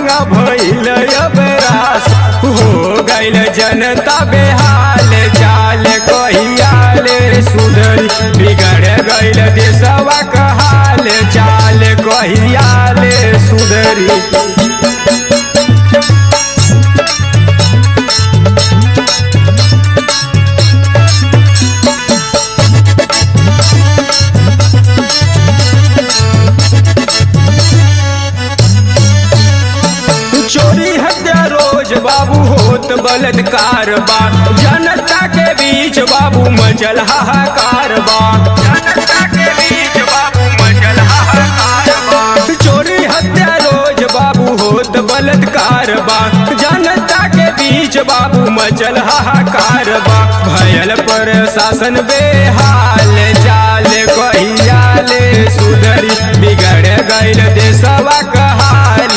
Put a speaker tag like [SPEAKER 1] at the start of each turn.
[SPEAKER 1] महंगा भइल अब रास हो गइल जनता बेहाल चाल कहियाले सुधरी बिगड़ गइल देशवा का हाल चाल कहियाले सुधरी। चोरी हत्या रोज बाबू होत बलात्कार बा जनता के बीच बाबू मचल हाहाकार बा जनता के बीच बाबू मचल हाहाकार बा। चोरी हत्या रोज बाबू होत बलात्कार बा जनता के बीच बाबू मचल हाहाकार बा। भयल प्रशासन बेहाल चाल कहियाले सुधरी बिगड़ गइल देशवा का